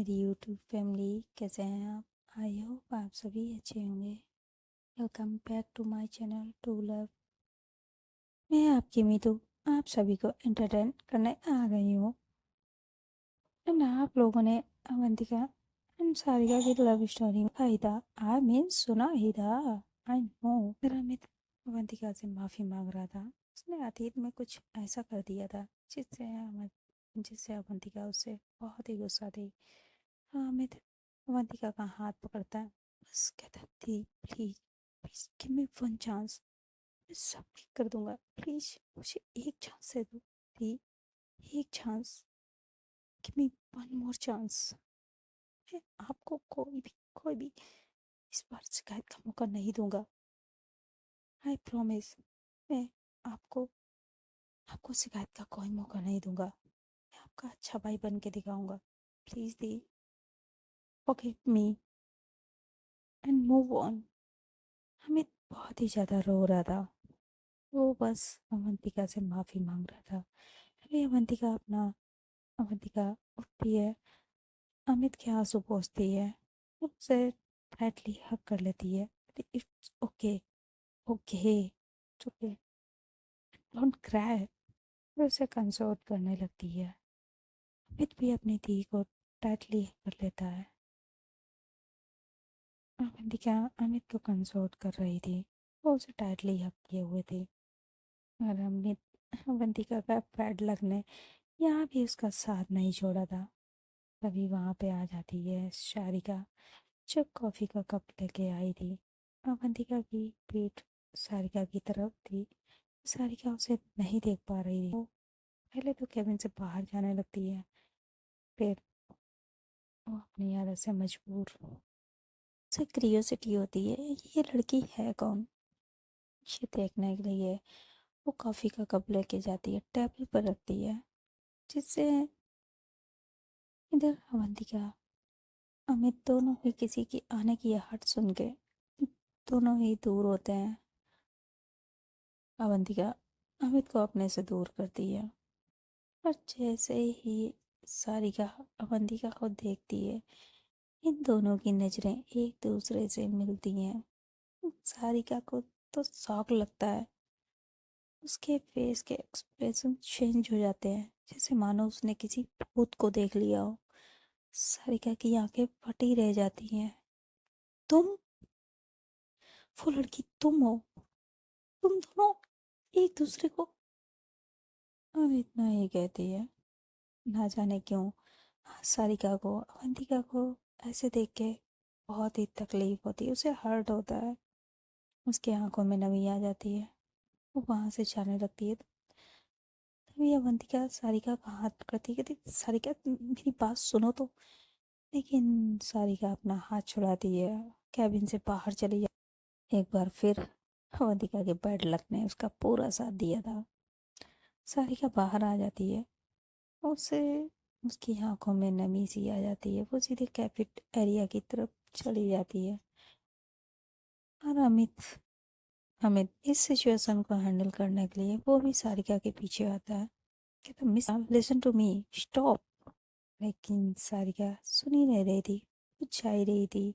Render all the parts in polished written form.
मेरी YouTube family, कैसे हैं आप? आई होप आप सभी अच्छे होंगे। Welcome back to my channel टू लव। मैं आपकी मीतू आप सभी को एंटरटेन करने आ गई हूँ। एंड आप लोगों ने अवंतिका एंड सारिका की लव स्टोरी में ही था, आई मीन सुना ही था। आई नो मेरा मित्र अवंतिका से माफ़ी मांग रहा था। उसने अतीत में कुछ ऐसा कर दिया था जिससे अवंतिका उससे बहुत ही गुस्सा थी। हाँ, मित्र अवंतिका का हाथ पकड़ता है, बस कहता है, दी please please give me one chance, मैं सब ठीक कर दूंगा, प्लीज मुझे एक चांस दे दो, दी एक chance, give me one more chance. मैं आपको कोई भी इस बार शिकायत का मौका नहीं दूंगा। आई प्रॉमिस, मैं आपको आपको शिकायत का कोई मौका नहीं दूंगा। मैं आपका अच्छा भाई बन के दिखाऊंगा। Please the forgive me and move on. हमें बहुत ही ज़्यादा रो रहा था। वो बस अवंतिका से माफ़ी मांग रहा था। तभी अवंतिका उठती है, अमित के आंसू पोंछती है, उससे टाइटली हग कर लेती है। It's okay, okay, okay, don't cry. फिर उसे कंसोर्ट करने लगती है। अमित भी अपनी धी को टाइटली कर लेता है। अवंतिका अमित को कंसोर्ट कर रही थी, वो उसे टाइटली हग किए हुए थी। और अवंतिका का पैड लगने यहाँ भी उसका साथ नहीं छोड़ा था। तभी वहाँ पे आ जाती है शारिका, जो कॉफ़ी का कप लेके आई थी। अवंतिका की पीठ सारिका की तरफ थी। सारिका उसे नहीं देख पा रही थी। वो पहले तो केबिन से बाहर जाने लगती है, फिर वो अपनी आदत से मजबूर उसे क्रियोसिटी होती है, ये लड़की है कौन, ये देखने के लिए वो कॉफ़ी का कप लेके जाती है, टेबल पर रखती है, जिससे इधर अवंतिका अमित दोनों ही किसी की आने की आहट सुन के दोनों ही दूर होते हैं। अवंतिका अमित को अपने से दूर करती है, पर जैसे ही सारिका अवंतिका को देखती है, इन दोनों की नज़रें एक दूसरे से मिलती हैं। सारिका को तो शौक लगता है, उसके फेस के एक्सप्रेशन चेंज हो जाते हैं, जैसे मानो उसने किसी भूत को देख लिया हो। सारिका की आंखें फटी रह जाती हैं। तुम, वो लड़की तुम हो, तुम दोनों एक दूसरे को। अब इतना ही कहती है। ना जाने क्यों सारिका को अवंतिका को ऐसे देख के बहुत ही तकलीफ होती है, उसे हर्ट होता है, उसकी आंखों में नमी आ जाती है, वो वहाँ से जाने लगती है। तभी अवंतिका सारिका का हाथ पकड़ती है, कहती सारिका मेरी बात सुनो तो। लेकिन सारिका अपना हाथ छुड़ाती है, कैबिन से बाहर चली जाती। एक बार फिर अवंतिका के बैड लक ने उसका पूरा साथ दिया था। सारिका बाहर आ जाती है, उसे उसकी आंखों में नमी सी आ जाती है, वो सीधे कैफेट एरिया की तरफ चली जाती है। और अमित अमित इस सिचुएशन को हैंडल करने के लिए वो भी सारिका के पीछे आता है, कहता miss listen to me, stop. लेकिन सारिका सुन ही नहीं रही थी, कुछ जा ही रही थी।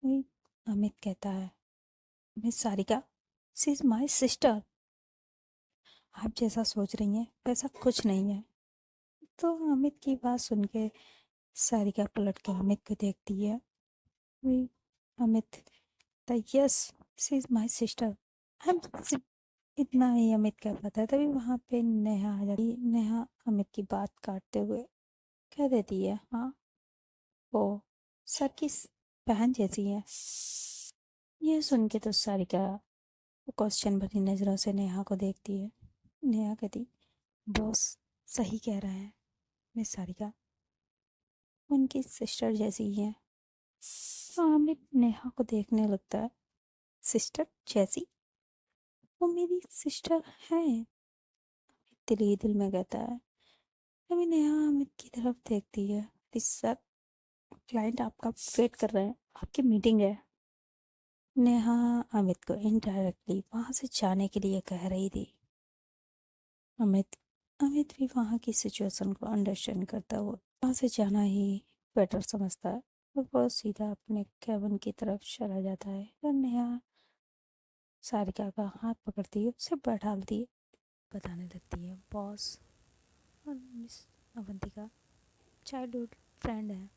वही अमित कहता है, miss Sarika, she is my sister, आप जैसा सोच रही हैं वैसा कुछ नहीं है। तो अमित की बात सुन के सारिका पलट के अमित को देखती है। वही Amit, yes, she is my sister, I am. इतना ही अमित का पता है। तभी वहाँ पे नेहा आ जाती। नेहा अमित की बात काटते हुए कह देती है, हाँ वो सर की बहन जैसी है। ये सुन के तो सारिका क्वेश्चन भरी नज़रों से नेहा को देखती है। नेहा कहती, बॉस सही कह रहा है मिस सारिका, उनकी सिस्टर जैसी ही है। तो अमित नेहा को देखने लगता है, सिस्टर जैसी, वो मेरी सिस्टर है, दिल ही दिल में कहता है। अभी नेहा अमित की तरफ देखती है, सर क्लाइंट आपका वेट कर रहे हैं, आपकी मीटिंग है। नेहा अमित को इनडायरेक्टली वहां से जाने के लिए कह रही थी। अमित अमित भी वहां की सिचुएशन को अंडरस्टैंड करता हुआ वहां से जाना ही बेटर समझता है और वो सीधा अपने कैबिन की तरफ चला जाता है और नेहा सारिका का हाथ पकड़ती है, उसे बैठालती है, बताने लगती है बॉस और मिस अवंतिका चाइल्डहुड फ्रेंड है।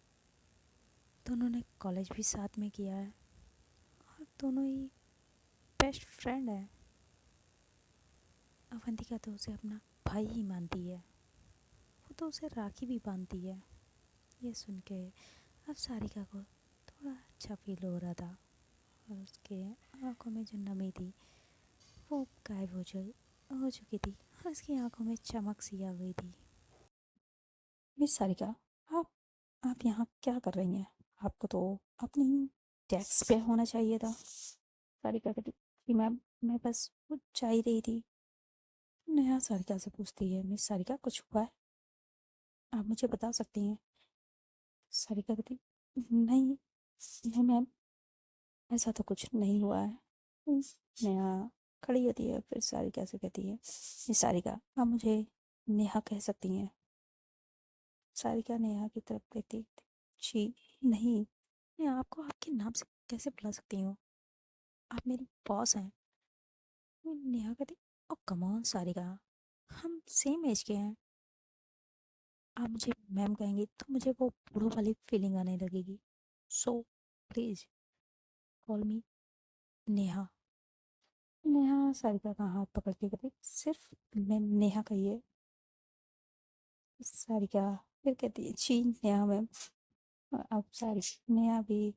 दोनों ने कॉलेज भी साथ में किया है और दोनों ही बेस्ट फ्रेंड है। अवंतिका तो उसे अपना भाई ही मानती है, वो तो उसे राखी भी बांधती है। ये सुन के अब सारिका को थोड़ा अच्छा फील हो रहा था और उसके आंखों में जो नमी थी वो गायब हो चुकी थी और उसकी आंखों में चमक सी आ गई थी। मिस सारिका, आप आप यहाँ क्या कर रही हैं? आपको तो अपनी डेस्क पे होना चाहिए था। सारिका कहती कि मैं बस वो जा ही रही थी। नेहा सारिका से पूछती है, मिस सारिका कुछ हुआ है? आप मुझे बता सकती हैं? सारिका कहती नहीं नहीं मैम, ऐसा तो कुछ नहीं हुआ है। नेहा खड़ी होती है, फिर सारिका से कहती है, मिस सारिका आप मुझे नेहा कह सकती हैं? सारिका नेहा की तरफ देखती, जी नहीं, मैं आपको आपके नाम से कैसे बुला सकती हूँ? आप मेरी बॉस हैं। नेहा कहती, ओ कम ऑन सारिका, हम सेम एज के हैं। आप मुझे मैम कहेंगी तो मुझे वो बूढ़ों वाली फीलिंग आने लगेगी। सो प्लीज कॉल मी नेहा। नेहा सारिका का हाथ पकड़ के कहती, सिर्फ मैं नेहा कहिए। सारिका फिर कहती है, जी नेहा मैम। अब सारी नेहा भी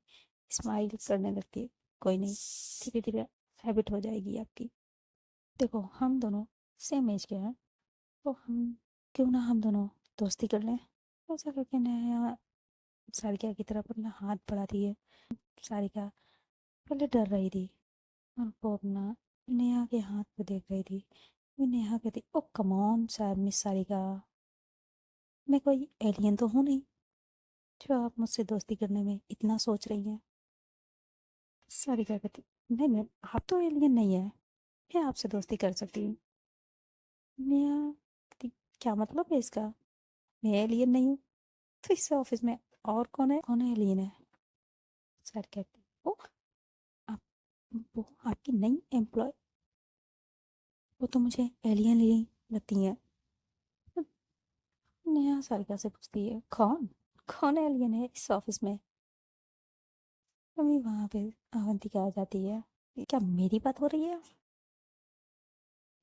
स्माइल करने लगती है, कोई नहीं, धीरे धीरे हैबिट हो जाएगी आपकी। देखो हम दोनों सेम एज के हैं, तो हम क्यों ना हम दोनों दोस्ती कर लें। ऐसा करके नेहा सारिका की तरफ अपना हाथ बढ़ाती है। सारिका पहले डर रही थी और वो अपना नेहा के हाथ को देख रही थी। फिर नेहा कहती, oh come on sir miss Sarika, मैं कोई एलियन तो हूँ नहीं जो आप मुझसे दोस्ती करने में इतना सोच रही हैं। सारिका कहती, नहीं मैम आप तो एलियन नहीं है, मैं आपसे दोस्ती कर सकती हूँ। नेहा कहती, क्या मतलब है इसका? मैं एलियन नहीं हूँ तो इस ऑफिस में और कौन है एलियन है? सर कहती, ओ आप, वो आपकी नई एम्प्लॉय, वो तो मुझे एलियन ही लगती है। नेहा सारिका से पूछती है, कौन कौन एलियन है इस ऑफिस में? अभी वहां पे अवंतिका आ जाती है। क्या मेरी बात हो रही है?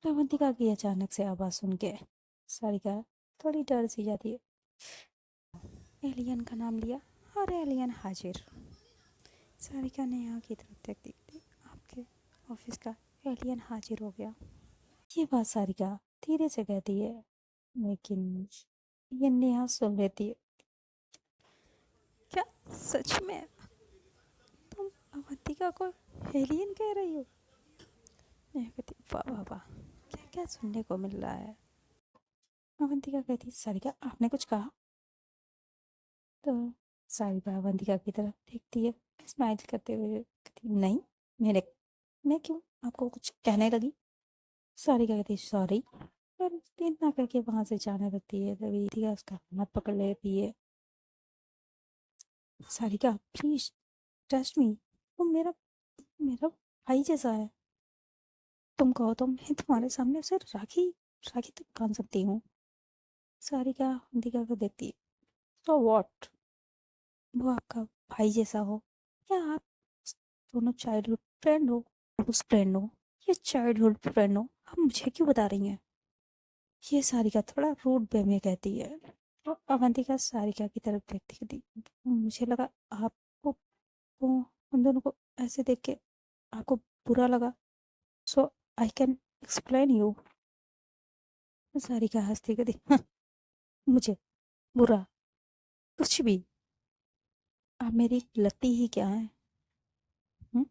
अवंतिका की अचानक से आवाज सुन के सारिका थोड़ी डर सी जाती है। एलियन का नाम लिया और एलियन हाजिर। सारिका ने यहाँ की तरफ देखती थी, आपके ऑफिस का एलियन हाजिर हो गया। ये बात सारिका धीरे से कहती है, लेकिन ये नेहा सुन लेती है। क्या सच में तुम अवंतिका को एलियन कह रही हो? नेहा कहती, वाह वाह वाह, क्या क्या सुनने को मिल रहा है। अवंतिका कहती, सारिका आपने कुछ कहा? तो सारिका अवंतिका की तरफ देखती है, स्माइल करते हुए कहती, नहीं, मेरे मैं क्यों आपको कुछ कहने लगी? सारिका कहती, सॉरी। और इतना करके वहां से जाने लगती है, तभी अवंतिका उसका हाथ पकड़ लेती है। सारिका प्लीज ट्रस्ट मी, वो मेरा मेरा भाई जैसा है। तुम कहो तो मैं तुम्हारे सामने उसे राखी राखी तक बांध सकती हूँ। सारिका अवंतिका को देखती है, तो व्हाट, वो आपका भाई जैसा हो या आप दोनों चाइल्डहुड फ्रेंड हो, उस फ्रेंड हो या चाइल्डहुड फ्रेंड हो, आप मुझे क्यों बता रही हैं? ये सारिका थोड़ा रूड वे में कहती है। तो अवंतिका सारिका की तरफ देखती थी, मुझे लगा आपको वो उन दोनों को ऐसे देख के आपको बुरा लगा, so I can explain you. Sarika हंसती कहती, "हाँ, मुझे बुरा कुछ भी, आप मेरी लगती ही क्या है? हम्म?"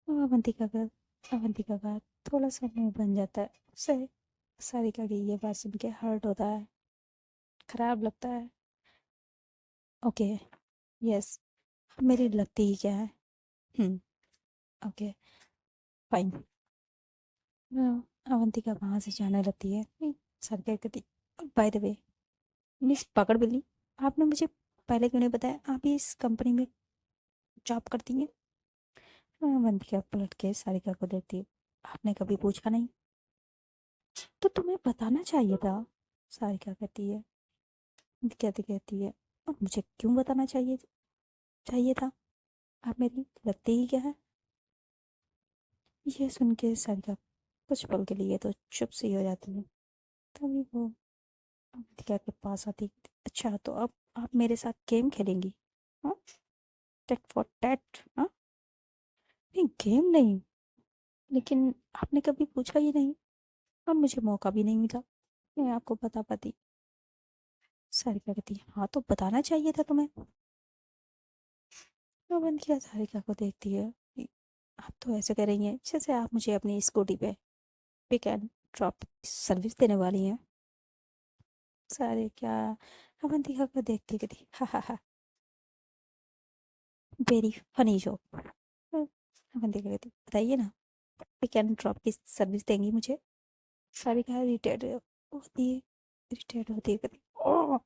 तो अवंतिका का थोड़ा सा मुंह बन जाता है, उसे सारिका की ये बात सुन के हर्ट होता है, खराब लगता है। ओके, यस, मेरी लगती ही क्या है? हम्म, ओके, फाइन। अवंतिका वहां से जाने लगती है। सारिका कहती, बाय द वे मिस पकड़ बिल्ली, आपने मुझे पहले क्यों नहीं बताया? आप ही इस कंपनी में जॉब करती हैं? अवंतिका पलट के सारिका को देखती है। आपने कभी पूछा नहीं? तो तुम्हें बताना चाहिए था। सारिका कहती है। कहती है, और मुझे क्यों बताना चाहिए चाहिए था? आप मेरी लगती ही क्या है? ये सुन के सारिका कुछ पल के लिए तो चुप सी हो जाती है। तभी वो अवंतिका के पास आती है। अच्छा, तो अब आप मेरे साथ गेम खेलेंगी? हाँ, टेट फॉर टैट? हाँ, नहीं गेम नहीं, लेकिन आपने कभी पूछा ही नहीं और मुझे मौका भी नहीं मिला। मैं आपको बता पाती। सारिका कहती है, हाँ तो बताना चाहिए था तुम्हें। तो अवंतिका सारिका को देखती है कि आप तो ऐसे कह रही हैं जैसे आप मुझे अपनी स्कूटी पे पिक एंड ड्रॉप सर्विस देने वाली हैं। सारे क्या अवंतिका को देखती कहती, हा हा हा, वेरी फनी जोक। अवंतिका कहती, बताइए ना, पिक एंड ड्रॉप की सर्विस देंगी मुझे? सारिका रिटायर्ड होती है। रिटायर्ड होती है कहती, ओह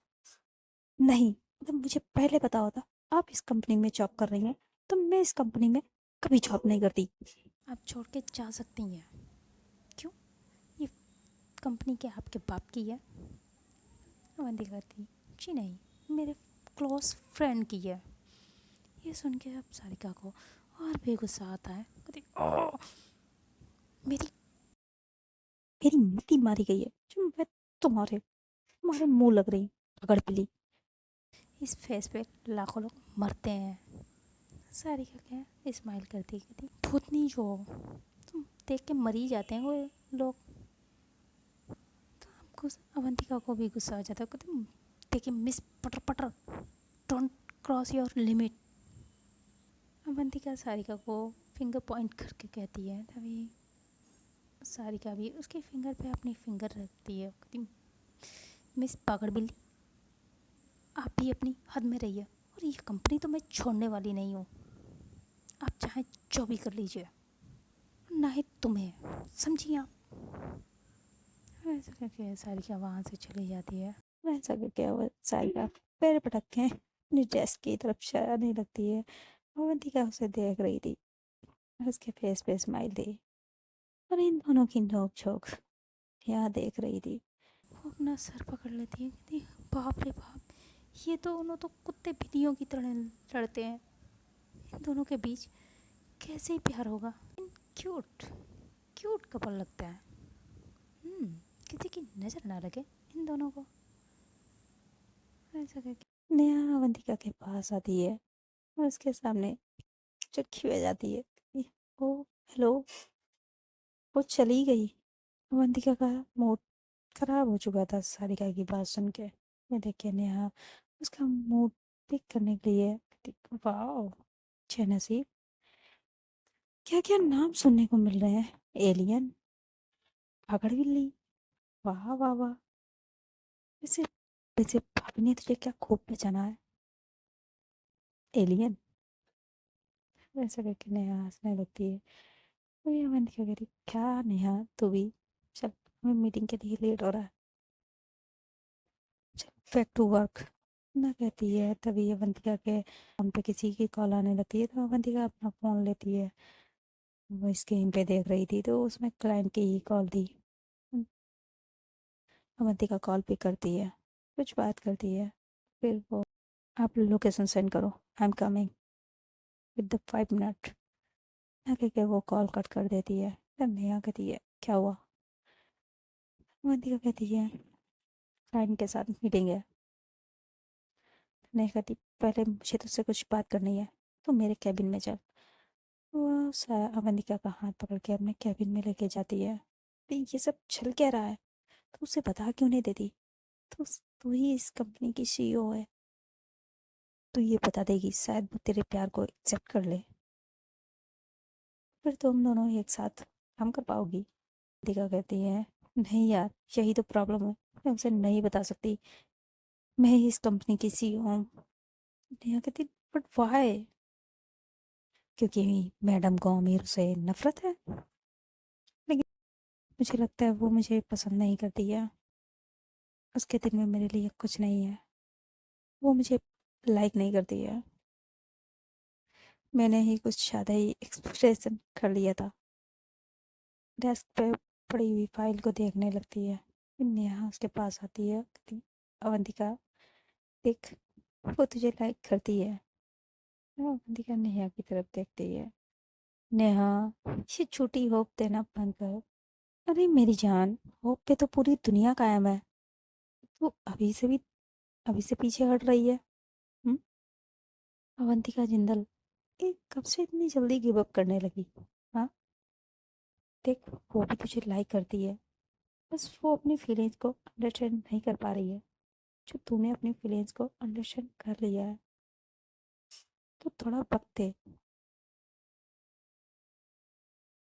नहीं, मतलब मुझे पहले पता होता आप इस कंपनी में जॉब कर रही हैं तो मैं इस कंपनी में कभी जॉब नहीं करती। आप छोड़ के जा सकती हैं। क्यों? ये कंपनी क्या आपके बाप की है? अवंतिका कहती, जी नहीं, मेरे क्लोज फ्रेंड की है। ये सुन के अब सारिका को और भी गुस्सा आता है। कहती, "ओह, मेरी मेरी मिट्टी मारी गई है जो मैं तुम्हारे तुम्हारे मुंह लग रही पकड़ पिली। इस फेस पे लाखों लोग मरते हैं।" सारिका क्या स्माइल करती कहती, भूतनी जो हो, तुम देख के मर ही जाते हैं वो लोग। तो आपको अवंतिका को भी गुस्सा आ जाता है। कहती, देखिए मिस पटर पटर, don't cross your limit. Avantika Sarika को फिंगर पॉइंट करके कहती है। तभी सारिका भी उसके फिंगर पे अपनी फिंगर रखती है। कहती, मिस पागड़ बिल्ली, आप भी अपनी हद में रहिए और ये कंपनी तो मैं छोड़ने वाली नहीं हूँ। आप चाहे जो भी कर लीजिए, ना ही तुम्हें, समझिए आप। ऐसा करके सारिका वहाँ से चली जाती है। ऐसा करके वो सारिका पैर पटक के अपनी डेस्क की तरफ जाने लगती है। अवंतिका उसे देख रही थी और उसके फेस पे स्माइल थी और इन दोनों की नोक झोंक यहाँ देख रही थी। वो अपना सर पकड़ लेती है। कहती, बाप रे बाप, ये दोनों तो कुत्ते बिल्लियों की तरह लड़ते हैं। इन दोनों के बीच कैसे ही प्यार होगा? क्यूट क्यूट कपल लगता है। किसी की नज़र ना लगे इन दोनों को। ऐसा करके नेहा अवंतिका के पास आती है और उसके सामने चुटकी बजाती है। ओ हेलो। वो चली गई। अवंतिका का मूड खराब हो चुका था सारिका की बात सुन के। ये देख के नेहा उसका मूड ठीक करने के लिए, वाह अच्छे नसीब, क्या क्या नाम सुनने को मिल रहे हैं। एलियन, पकड़ बिल्ली, वाह वाह वाह। वैसे वैसे भाभी ने तुझे क्या खूब पहचाना है, एलियन। ऐसा करके नेहा हंसने लगती है। वही अवंतिका कह रही, क्या नेहा तू भी चल, हमें मीटिंग के लिए लेट हो रहा है, चल बैक टू वर्क ना कहती है। तभी अवंतिका के फोन पे किसी की कॉल आने लगती है तो अवंतिका अपना फ़ोन लेती है। वो स्क्रीन पे देख रही थी तो उसमें क्लाइंट की ही कॉल थी। अवंतिका कॉल पिक करती है, कुछ बात करती है, फिर वो, आप लोकेशन सेंड करो, I am coming with the 5 minute ना कह के वो कॉल कट कर देती है। तब नेहा कहती है, क्या हुआ? अवंतिका कहती है, क्लाइंट के साथ मीटिंग है। नेहा कहती, पहले मुझे तुझसे कुछ बात करनी है, तो मेरे कैबिन में चल। वो अवंतिका का हाथ पकड़ के अपने कैबिन में लेके जाती है। तो ये सब चल क्या रहा है? तो उसे बता क्यों नहीं देती? तो तू ही इस कंपनी की सीईओ है, तू ये बता देगी शायद वो तेरे प्यार को एक्सेप्ट कर ले, फिर तुम दोनों एक साथ काम कर पाओगी। दीका कहती है, नहीं यार, यही तो प्रॉब्लम है, मैं उसे नहीं बता सकती मैं ही इस कंपनी की सीईओ हूँ। नेहा कहती, बट वाई? क्योंकि मैडम को अमीर से नफरत है, लेकिन मुझे लगता है वो मुझे पसंद नहीं करती है। उसके दिल में मेरे लिए कुछ नहीं है। वो मुझे लाइक नहीं करती है। मैंने ही कुछ ज़्यादा ही एक्सप्रेशन कर लिया था। डेस्क पे पड़ी हुई फाइल को देखने लगती है। फिर नेहा उसके पास आती है, कहती, अवंतिका देख, वो तुझे लाइक करती है। अवंतिका नेहा की तरफ देखती है। नेहा, ये झूठी होप देना बंद कर। अरे मेरी जान, होप पे तो पूरी दुनिया कायम है। तू अभी से पीछे हट रही है। हम्म? अवंतिका जिंदल, कब से इतनी जल्दी गिव अप करने लगी? हाँ, देख, वो भी तुझे लाइक करती है, बस वो अपनी फीलिंग्स को अंडरस्टैंड नहीं कर पा रही है। जो तूने अपनी फीलिंग्स को अंडरस्टैंड कर लिया है, तो थोड़ा वक्त दे।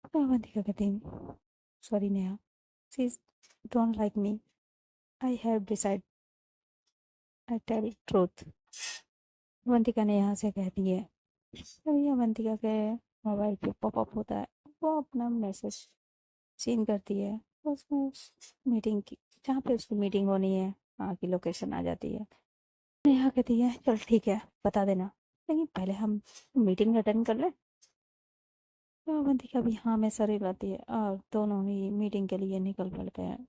तो अवंतिका कहती, sorry Neha, she don't like me, I have decide, I tell truth. Avantika ने यहाँ से कहती है। तभी अवंतिका के मोबाइल पे पॉपअप होता है। वो अपना मैसेज सीन करती है। उसमें उस मीटिंग की, जहाँ पे उसकी मीटिंग होनी है, वहाँ की लोकेशन आ जाती है। नेहा कहती है, चल ठीक है, बता देना, लेकिन पहले हम मीटिंग अटेंड कर लें। तो अवंतिका भी हाँ में सर हिलाती है और दोनों ही मीटिंग के लिए निकल पड़ते हैं।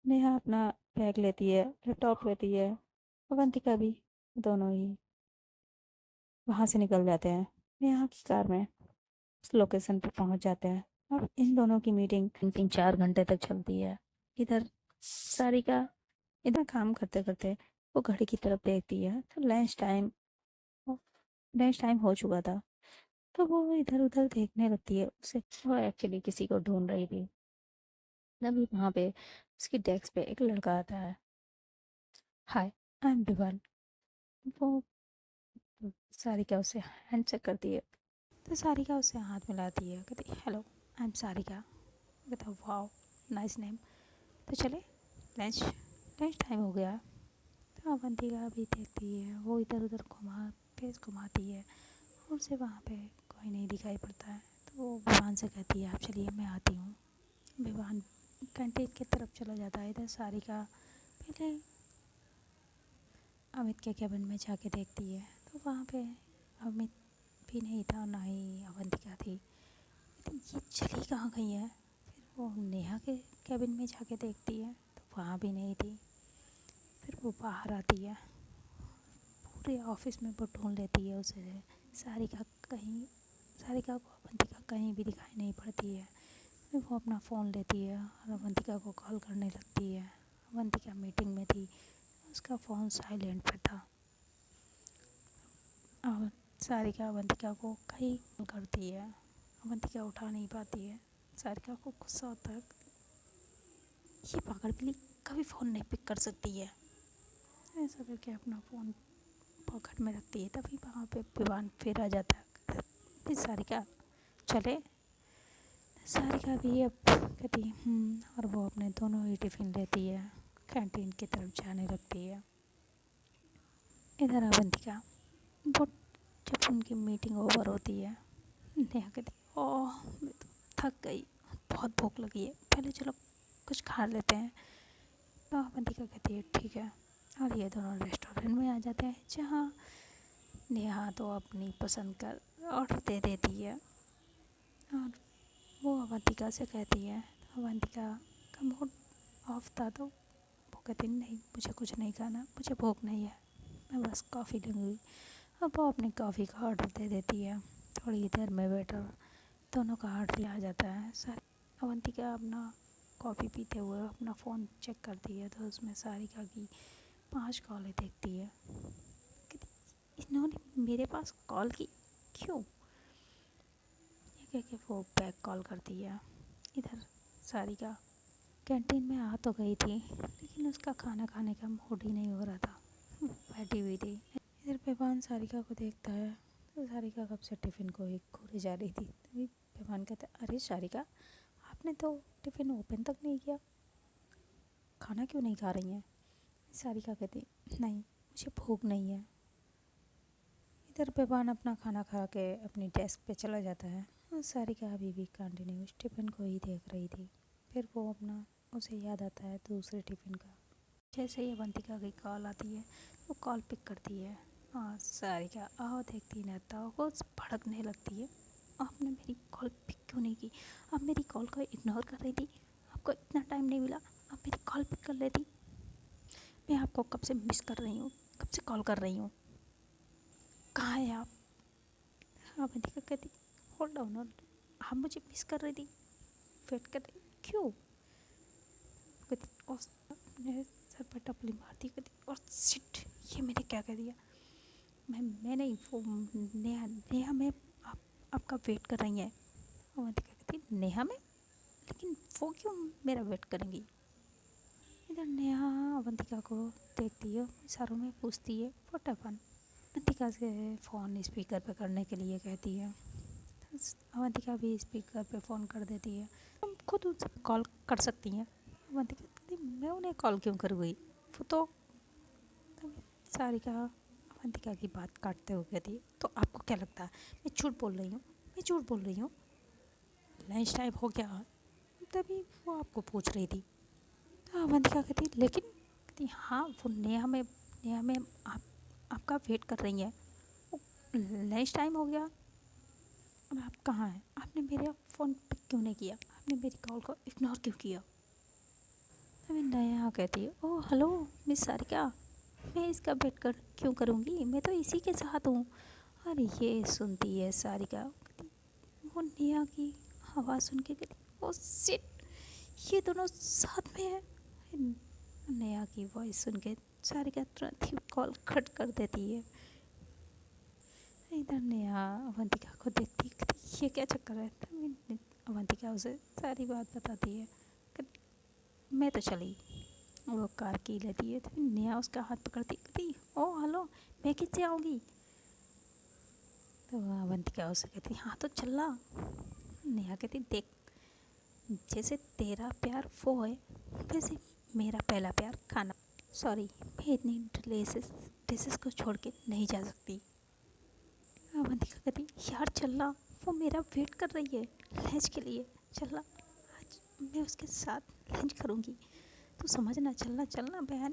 नेहा अपना बैग लेती है, लैपटॉप लेती है, अवंतिका भी, दोनों ही वहाँ से निकल जाते हैं। नेहा की कार में उस लोकेशन पे पहुँच जाते हैं। अब इन दोनों की मीटिंग 3-4 घंटे तक चलती है। इधर सारिका, इधर काम करते करते वो घड़ी की तरफ देखती है तो लंच टाइम हो चुका था। तो वो इधर उधर देखने लगती है। उसे वो एक्चुअली किसी को ढूंढ रही थी। तभी वहाँ पे उसकी डेस्क पे एक लड़का आता है। हाय, आई एम विवान। वो सारिका उसे हैंडशेक करती है। तो सारिका उसे हाथ मिलाती है, कहती हेलो, आई एम सारिका। कहता वाओ, नाइस नेम। तो चले, लंच लंच टाइम हो गया। तो अवंतिका भी देखती है, वो इधर उधर फेस घुमाती है और उसे वहाँ पे कोई नहीं दिखाई पड़ता है। तो वो विवान से कहती है, आप चलिए, मैं आती हूँ। विवान कैंटीन की तरफ चला जाता है। इधर सारिका पहले अमित के केबिन में जाके देखती है, तो वहाँ पे अमित भी नहीं था, ना ही अवंतिका थी। तो ये चली कहाँ गई है? फिर वो नेहा के केबिन में जाके देखती है, तो वहाँ भी नहीं थी। फिर वो बाहर आती है, पूरे ऑफिस में वो ढूंढ लेती है उसे। सारिका कहीं सारिका को अवंतिका कहीं भी दिखाई नहीं पड़ती है। फिर वो अपना फ़ोन लेती है और अवंतिका को कॉल करने लगती है। अवंतिका मीटिंग में थी, उसका फ़ोन साइलेंट पे था। और सारिका अवंतिका को कई कॉल करती है, अवंतिका उठा नहीं पाती है। सारिका को गुस्सा होता है, ये पागल बिल्ली कभी फ़ोन नहीं पिक कर सकती है। ऐसा करके अपना फ़ोन पॉकेट में रखती है। तभी वहाँ पे विवान फिर आ जाता है। फिर सारिका चले। सारिका भी अब कहती है और वो अपने दोनों ही टिफ़िन लेती है, कैंटीन की तरफ जाने लगती है। इधर अवंतिका, वो जब उनकी मीटिंग ओवर होती है, नेहा कहती है, ओह मैं तो थक गई, बहुत भूख लगी है, पहले चलो कुछ खा लेते हैं। तो अवंतिका कहती है ठीक है। और ये दोनों रेस्टोरेंट में आ जाते हैं, जहाँ नेहा तो अपनी पसंद का ऑर्डर दे देती है। और वो अवंतिका से कहती है, अवंतिका का मूड ऑफ था, तो वो कहती नहीं, मुझे कुछ नहीं खाना, मुझे भूख नहीं है, मैं बस कॉफ़ी लूँगी। अब वो अपनी कॉफ़ी का ऑर्डर दे देती है। थोड़ी देर में वेटर दोनों का ऑर्डर आ जाता है। सर, अवंतिका अपना कॉफ़ी पीते हुए अपना फ़ोन चेक करती है, तो उसमें सारिका की 5 कॉलें देखती है। कहती, इन्होंने मेरे पास कॉल की, क्यों? ये कह के वो बैक कॉल करती है। इधर सारिका कैंटीन में आ तो गई थी, लेकिन उसका खाना खाने का मूड ही नहीं हो रहा था, बैठी हुई थी। इधर पेमान सारिका को देखता है, तो सारिका कब से टिफ़िन को ही घूरे जा रही थी। तभी पेमान कहता है, अरे सारिका, आपने तो टिफ़िन ओपन तक नहीं किया, खाना क्यों नहीं खा रही हैं? सारिका कहती, नहीं, मुझे भूख नहीं है। इधर पेमान अपना खाना खा के अपनी डेस्क पे चला जाता है और सारिका अभी भी कंटिन्यू टिफ़िन को ही देख रही थी। फिर वो अपना उसे याद आता है दूसरे टिफ़िन का। जैसे ही अवंतिका की कॉल आती है, वो कॉल पिक करती है हाँ सारिका आओ देखती न ताओ को भड़कने लगती है। आपने मेरी कॉल पिक क्यों नहीं की? आप मेरी कॉल को इग्नोर कर रही थी। आपको इतना टाइम नहीं मिला, आप मेरी कॉल पिक कर लेती। मैं आपको कब से मिस कर रही हूँ, कब से कॉल कर रही हूँ। कहाँ है आप? अवंतिका कहती होल्ड ऑन होल्ड, आप मुझे मिस कर रही थी, वेट कर रही क्यों? कहती और मेरे सर पर टपली मारती, कहती और सिट, ये मैंने क्या कह दिया? मैं नहीं, वो नेहा नेहा में आप आपका वेट कर रही हैं। अवंतिका कहती नेहा में, लेकिन वो क्यों मेरा वेट करेंगी? इधर नेहा अवंतिका को देखती है, इशारों में पूछती है व्हाट हैपन। अवंतिका से फ़ोन स्पीकर पे करने के लिए कहती है। अवंतिका भी स्पीकर पे फ़ोन कर देती है। तुम खुद उनसे कॉल कर सकती हैं। अवंतिका कहती मैं उन्हें कॉल क्यों करूँगी, वो तो सारिका अवंतिका की बात काटते हुए कहती तो आपको क्या लगता है मैं झूठ बोल रही हूँ? मैं झूठ बोल रही हूँ? लंच टाइम हो गया, तभी वो आपको पूछ रही थी। तो अवंतिका कहती लेकिन, कहती हाँ वो नेहा में आपका वेट कर रही हैं। वो लंच टाइम हो गया और आप कहाँ हैं? आपने मेरा फ़ोन पिक क्यों नहीं किया? आपने मेरी कॉल को इग्नोर क्यों किया? अभी नेहा कहती है ओह हेलो मिस सारिका, मैं इसका वेट कर क्यों करूँगी, मैं तो इसी के साथ हूँ। और ये सुनती है सारिका, वो नेहा की आवाज़ सुन के कहती ओ शिट, ये दोनों साथ में है। नेहा की वॉइस सुन के सारिका तुरंत ही कॉल कट कर देती है। इधर नेहा अवंतिका को देखती कहती ये क्या चक्कर है? तभी अवंतिका उसे सारी बात बताती है। कहती मैं तो चली। वो कार की लेती है, तो नेहा उसका हाथ पकड़ती कहती ओ हेलो, मैं किससे आऊँगी? तो अवंतिका उसे कहती हाँ तो चल ला। नेहा कहती देख, जैसे तेरा प्यार वो है, वैसे मेरा पहला प्यार खाना। सॉरी, मैं इतनी डिशेस डिशेस को छोड़ के नहीं जा सकती। अवंतिका कहती यार चलना, वो मेरा वेट कर रही है लंच के लिए, चलना, आज मैं उसके साथ लंच करूँगी, तू समझना, चलना चलना बहन।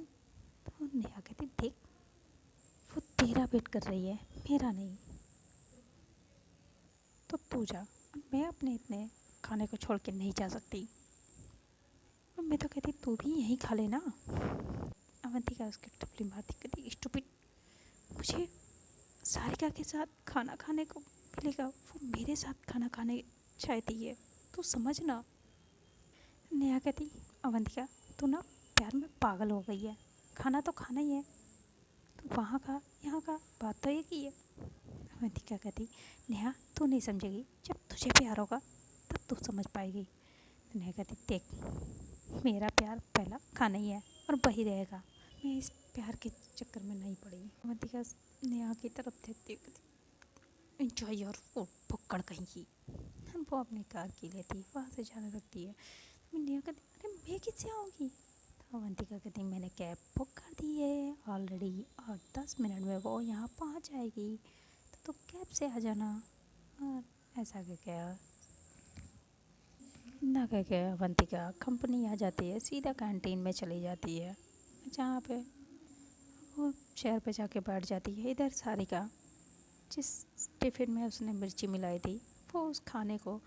तो नेहा कहती देख, वो तेरा वेट कर रही है, मेरा नहीं, तो तू जा, मैं अपने इतने खाने को छोड़ के नहीं जा सकती। और मैं तो कहती तू भी यहीं खा लेना। अवंतिका उसके टपली मारती कहती स्टूपिड, मुझे सारिका के साथ खाना खाने को मिलेगा, वो मेरे साथ खाना खाने चाहती है, तू समझना। नेहा कहती अवंतिका तू ना प्यार में पागल हो गई है, खाना तो खाना ही है, तो वहाँ का यहाँ का बात तो एक ही है। अवंतिका कहती नेहा तू नहीं समझेगी, जब तुझे प्यार होगा तब तू समझ पाएगी। तो नेहा कहती देख, मेरा प्यार पहला खाना ही है और वही रहेगा, मैं इस प्यार के चक्कर में नहीं पड़ी। अवंतिका नेहा की तरफ देखती कहती एंजॉय योर फूड भुक्कड़ कहीं की। वो अपनी कार की लेती है, वहाँ से जाने लगती है। नेहा कहती अरे मैं किससे आऊँगी? तो अवंतिका कहती मैंने कैब बुक कर दी है ऑलरेडी, और 10 मिनट में वो यहाँ पहुँच जाएगी, तो तुम कैब से आ जाना। और ऐसा कह के ना कह के अवंतिका कंपनी आ जाती है, सीधा कैंटीन में चली जाती है, जहाँ पे वो चेयर पे जाके बैठ जाती है। इधर सारिका जिस टिफ़िन में उसने मिर्ची मिलाई थी, वो उस खाने को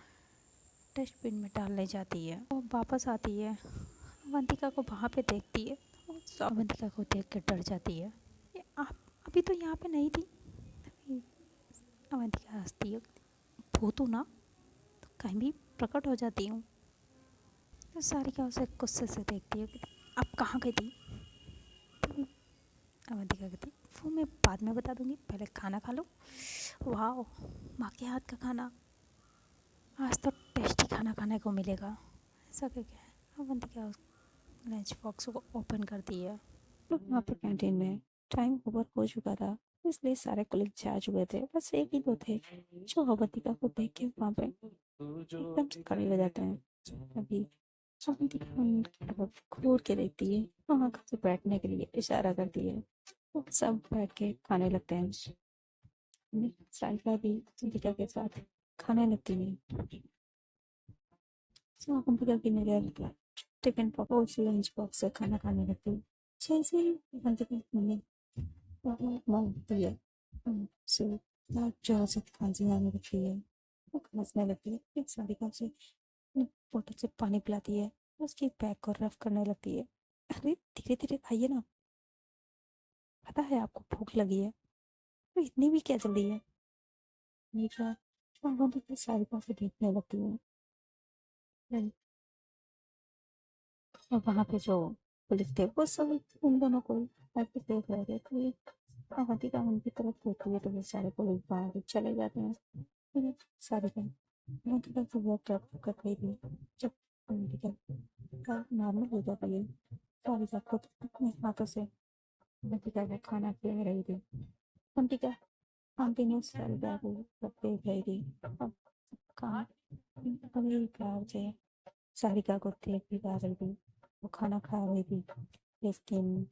डस्टबिन में डालने जाती है। वो वापस आती है, अवंतिका को वहाँ पे देखती है, वो अवंतिका को देख के डर जाती है, ये आप अभी तो यहाँ पे नहीं थी। तभी अवंतिका हंसती है, भूत हूँ ना, तो कहीं भी प्रकट हो जाती हूँ। तो सारिका उसे गुस्से से देखती है, आप कहाँ गई थी? तभी अवंतिका कहती वो मैं बाद में बता दूँगी, पहले खाना खा लो। वाह, माँ के हाथ का खाना, आज तो टेस्टी खाना खाने को मिलेगा। ऐसा क्या अवंतिका लंच बॉक्स को ओपन करती है। तो वहाँ पे कैंटीन में टाइम ओवर हो चुका था, इसलिए सारे कलीग जा चुके थे, बस एक ही दो थे जो अवंतिका को देख के वहाँ पे एकदम से खड़े हो जाते हैं। अभी अवंतिका उनकी तरफ घूर के देखती है, वहाँ से बैठने के लिए इशारा करती है, वो सब बैठ के खाने लगते हैं। सारिका भी अवंतिका के साथ खाने लगती है। अवंतिका की नजर टिफिन बॉक्स लंच बॉक्स से खाना खाने लगती है। जैसे ही अवंतिका मांगती है से बहुत जोर से खांसी आने लगती है। वो खांसने लगती है, फिर सारिका उसे बोतल से पानी पिलाती है, उसकी बैग को रफ करने लगती है। अरे धीरे धीरे खाइए ना, पता है आपको भूख लगी है, तो इतनी भी क्या जल्दी है। मीरा वो भी सारिका से देखने लगती है। और वहां पे जो पुलिस थे वो सब उन दोनों को ऐसे देख रहे थे, तो अवंतिका उनकी तरफ देखती है तो वो सारे पुलिस बाहर चले जाते हैं। फिर सारिका अवंतिका को वो ट्रैप कर रही थी। जब अवंतिका का नॉर्मल हो जाती है, सारिका खुद अपने हाथों से अवंतिका का खाना खिला रही थी। अवंतिका कंटिन्यूस सारिका को सब देख रही थी। अब कहाँ बड़े प्यार से सारिका को देख भी पा रही थी, वो खाना खा रही थी, लेकिन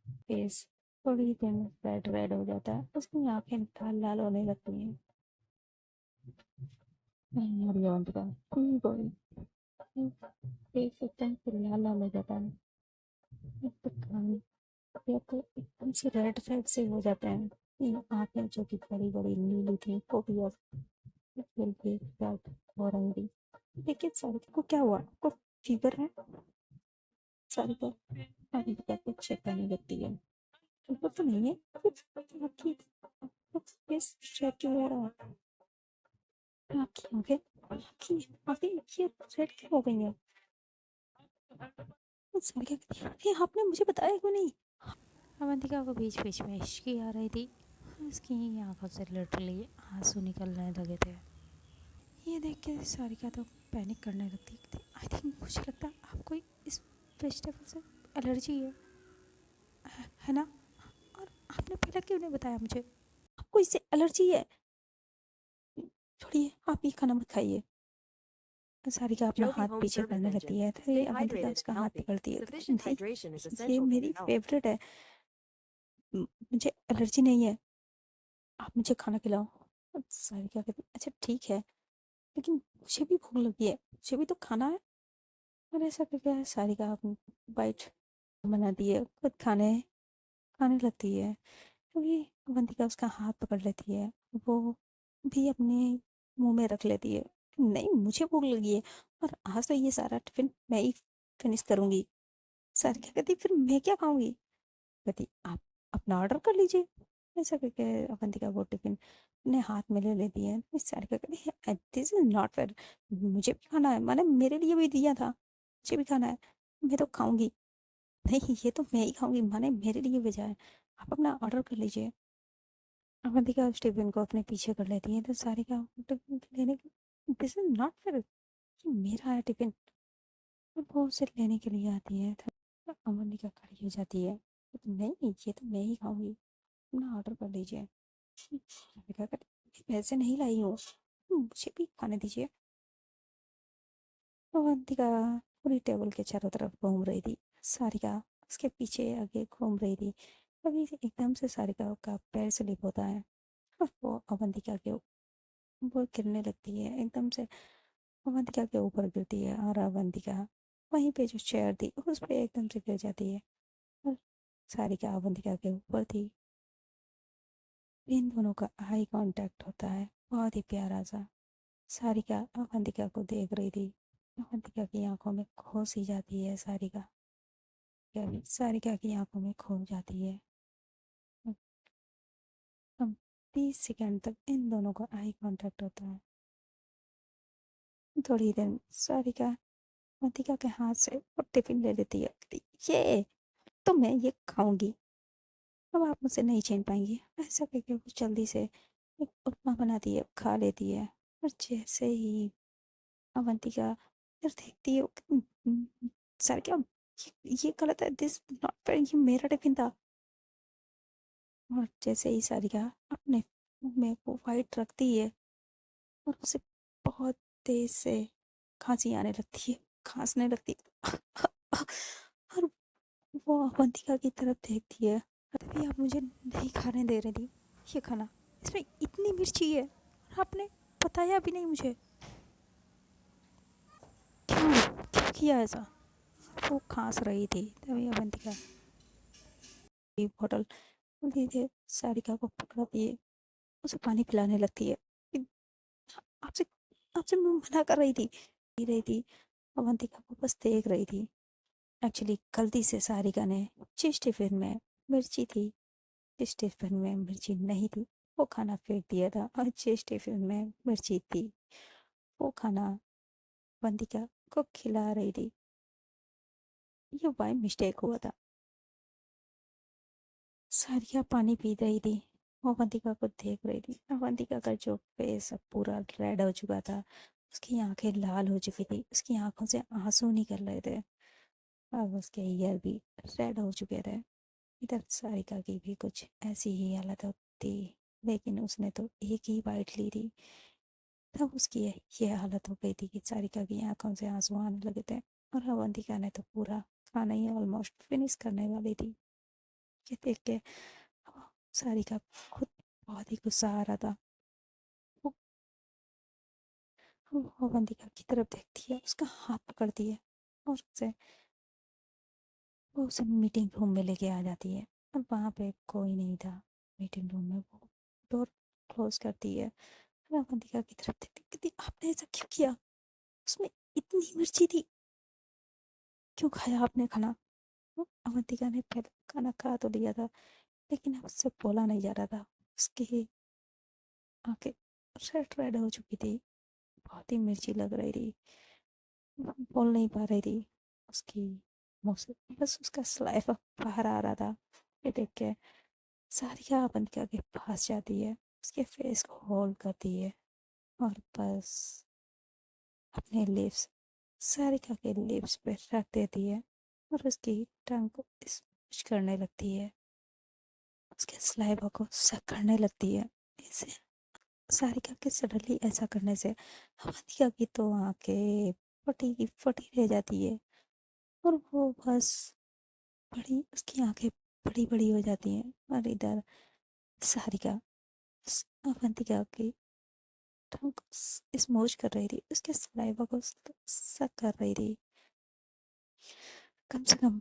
फेस थोड़ी देर में रेड रेड हो जाता है, उसकी आंखें लाल लाल होने लगती हैं। और ये अवंतिका कोई फेस एकदम से लाल लाल हो जाता है, तो कान या तो एकदम से रेड रेड से हो जाते हैं। ये आंखें जो कि बड़ी बड़ी नीली थी वो भी अब हल्की रेड हो रही थी। लेकिन सारिका को क्या हुआ, आपको फीवर है? सारिका अवंतिका को चेक करने लगती है, वो तो नहीं है, आपकी फेस रेड क्यों हो रहा है? आपकी आंखें आपकी आंखें ये रेड क्यों हो गई हैं? सारिका कहती है, ये आपने मुझे बताया क्यों नहीं? अवंतिका को बीच बीच में हिचकी आ रही थी, उसकी आंखों से लिटरली आंसू निकलने लगे थे। ये देख के सारिका तो पैनिक करने लगती है। आई थिंक मुझे लगता है आपको इस वेजिटेबल से एलर्जी है ना? और आपने पहले क्यों नहीं बताया मुझे? आपको इससे एलर्जी है? छोड़िए, आप ये खाना मत खाइए। सारिका अपना हाथ पीछे करने लगती है, तो ये अवंतिका उसका हाथ पकड़ती है, नहीं ये मेरी फेवरेट है, मुझे एलर्जी नहीं है, आप मुझे खाना खिलाओ। सारिका कहती अच्छा ठीक है, लेकिन मुझे भी भूख लगी है, मुझे भी तो खाना है। और ऐसा करके सारिका अपनी बाइट बनाती है, खुद खाने खाने लगती है। क्योंकि अवंतिका उसका हाथ पकड़ लेती है, वो भी अपने मुंह में रख लेती है। नहीं मुझे भूख लगी है, और आज तो ये सारा टिफिन मैं ही फिनिश करूंगी। सारिका कहती फिर मैं क्या खाऊंगी? कहती आप अपना ऑर्डर कर लीजिए। ऐसा करके अवंतिका वो टिफिन अपने हाथ में ले लेती है। फिर सारिका कहती दिस इज नॉट फेयर, मुझे भी खाना है, मैंने मेरे लिए भी दिया था, मुझे भी खाना है, मैं तो खाऊंगी। नहीं ये तो मैं ही खाऊंगी, मैंने मेरे लिए भेजा है, आप अपना ऑर्डर कर लीजिए। अवंतिका उस टिफिन को अपने पीछे कर लेती है, तो सारिका टिफिन लेने दिस इज नॉट फेयर, ये मेरा है टिफिन। और वो उसे लेने के लिए आती है, तो अवंतिका खड़ी हो जाती है, तो नहीं ये तो मैं ही खाऊंगी, अपना ऑर्डर कर लीजिए। अवंतिका कहती पैसे नहीं लाई हूँ, मुझे भी खाने दीजिए। अवंतिका पूरी टेबल के चारों तरफ घूम रही थी, सारिका उसके पीछे आगे घूम रही थी। तभी एकदम से सारिका का पैर स्लिप होता है, और वो अवंतिका के वो गिरने लगती है, एकदम से अवंतिका के ऊपर गिरती है, और अवंतिका वहीं पे जो चेयर थी उस पे एकदम से गिर जाती है, और सारिका अवंतिका के ऊपर थी। इन दोनों का आई कांटेक्ट होता है, बहुत ही प्यारा सा। सारिका अवंतिका को देख रही थी, अवंतिका की आंखों में खो सी जाती है, सारिका की आंखों में खो जाती है। अब 20 सेकंड तक इन दोनों का आई कांटेक्ट होता है। थोड़ी देर में सारिका अवंतिका के हाथ से वो टिफिन ले लेती है, कहती, ये तो मैं ये खाऊंगी, अब आप मुझसे नहीं छीन पाएंगी। ऐसा करके वो जल्दी से एक उपमा बनाती है, खा लेती है। और जैसे ही अवंतिका इधर देखती है, सर क्या ये गलत है, दिस नॉट फेयर, ये मेरा टिफिन था। और जैसे ही सारिका अपने मुंह में वो वाइट रखती है, और उसे बहुत तेज से खांसी आने लगती है, खांसने लगती है। और वो अवंतिका की तरफ देखती है, तभी आप मुझे नहीं खाने दे रही थी ये खाना, इसमें इतनी मिर्ची है, और आपने बताया भी नहीं मुझे, क्यों क्यों किया ऐसा? वो खांस रही थी, तभी अवंतिका एक बॉटल धीरे सारिका को पकड़ाती है, उसे पानी पिलाने लगती है। कि आपसे आपसे मैं मना कर रही थी, पी रही थी। अवंतिका को बस देख रही थी। एक्चुअली गलती से सारिका ने जिस टिफिन में मिर्ची थी, जिस टिफिन में मिर्ची नहीं थी, वो खाना फेंक दिया था, और जिस टिफिन में मिर्ची थी वो खाना अवंतिका को खिला रही थी। ये बाय मिस्टेक हुआ था। सारिका पानी पी रही थी, वो अवंतिका को देख रही थी। अवंतिका का जो फेस अब पूरा रेड हो चुका था, उसकी आंखें लाल हो चुकी थी, उसकी आंखों से आंसू निकल रहे थे, और उसके ईयर भी रेड हो चुके थे। इधर सारिका की भी कुछ ऐसी ही हालत होती, लेकिन उसने तो एक ही बाइट ली थी, तब उसकी ये हालत हो गई थी कि सारिका की आंखों से आंसू आने लगे थे। और अवंतिका ने तो पूरा खाना ही ऑलमोस्ट फिनिश करने वाली थी। ये देख के सारिका खुद बहुत ही गुस्सा आ रहा था। वो वो अवंतिका की तरफ देखती है, उसका हाथ पकड़ती है, और वो उसे मीटिंग रूम में लेके आ जाती है। और वहाँ पे कोई नहीं था मीटिंग रूम में। वो डोर क्लोज करती है, और अवंतिका की तरफ देखती है, कहती आपने ऐसा क्यों किया? उसमें इतनी मिर्ची थी, क्यों खाया आपने खाना? अवंतिका ने पहले खाना खा तो लिया था, लेकिन अब उससे बोला नहीं जा रहा था। उसकी आंखें रेड रेड हो चुकी थी, बहुत ही मिर्ची लग रही थी, बोल नहीं पा रही थी। उसकी मुंह से बस उसका सलाइवा बाहर आ रहा था। ये देख के सारिका अवंतिका के पास जाती है, उसके फेस को होल्ड करती है, और बस अपने लिप्स सारिका के लिप्स पे रख देती है, और उसकी टंग को स्मूच करने लगती है, उसके सलाइवा को सक करने लगती है। इसे सारिका के सडनली ऐसा करने से अवंतिका की तो आंखें फटी की फटी रह जाती है, और वो बस बड़ी उसकी आंखें बड़ी बड़ी हो जाती हैं। और इधर सारिका अवंतिका की टंग को स्मूच कर रही थी, उसके सलाइवा को सक कर रही थी। कम से कम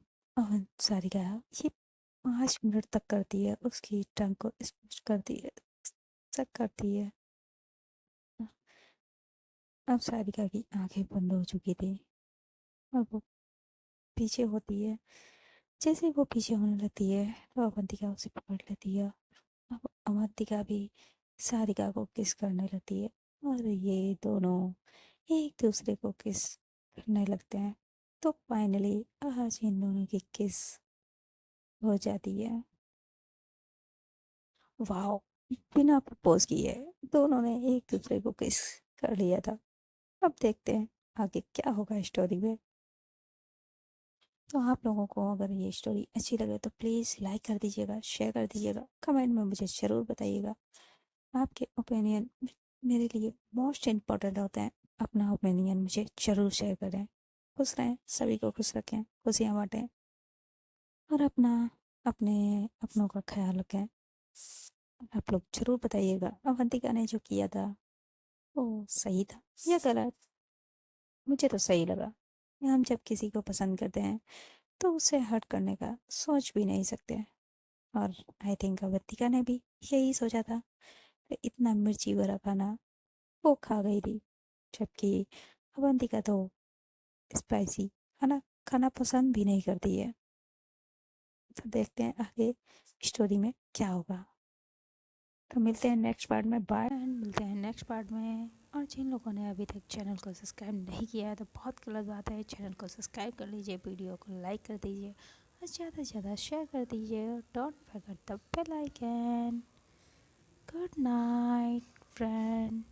सारिका ये 5 मिनट तक करती है, उसकी टंग को स्मूच करती है, सक करती है। अब सारिका की आंखें बंद हो चुकी थी, और वो पीछे होती है। जैसे ही वो पीछे होने लगती है, तो अवंतिका उसे पकड़ लेती है। अब अवंतिका भी सारिका को किस करने लगती है, और ये दोनों एक दूसरे को किस करने लगते हैं। तो फाइनली आज इन दोनों की किस हो जाती है। वाओ, बिना प्रपोज किए दोनों ने एक दूसरे को किस कर लिया था। अब देखते हैं आगे क्या होगा स्टोरी में। तो आप लोगों को अगर ये स्टोरी अच्छी लगे तो प्लीज़ लाइक कर दीजिएगा, शेयर कर दीजिएगा, कमेंट में मुझे ज़रूर बताइएगा। आपके ओपिनियन मेरे लिए मोस्ट इम्पोर्टेंट होते हैं। अपना ओपिनियन मुझे ज़रूर शेयर करें। खुश रहें, सभी को खुश रखें, खुशियाँ बांटें, और अपने अपनों का ख्याल रखें। आप लोग ज़रूर बताइएगा अवंतिका ने जो किया था वो सही था या गलत। मुझे तो सही लगा। हम जब किसी को पसंद करते हैं तो उसे हर्ट करने का सोच भी नहीं सकते। और आई थिंक अवंतिका ने भी यही सोचा था कि इतना मिर्ची भरा खाना वो खा गई थी, जबकि अवंतिका तो स्पाइसी खाना खाना पसंद भी नहीं करती है। तो देखते हैं आगे स्टोरी में क्या होगा। तो मिलते हैं नेक्स्ट पार्ट में। बाय एंड मिलते हैं नेक्स्ट पार्ट में। और जिन लोगों ने अभी तक चैनल को सब्सक्राइब नहीं किया है तो बहुत गलत बात है, चैनल को सब्सक्राइब कर लीजिए, वीडियो को लाइक कर दीजिए, और ज़्यादा से ज़्यादा शेयर कर दीजिए। Don't forget the bell icon. Good night friend.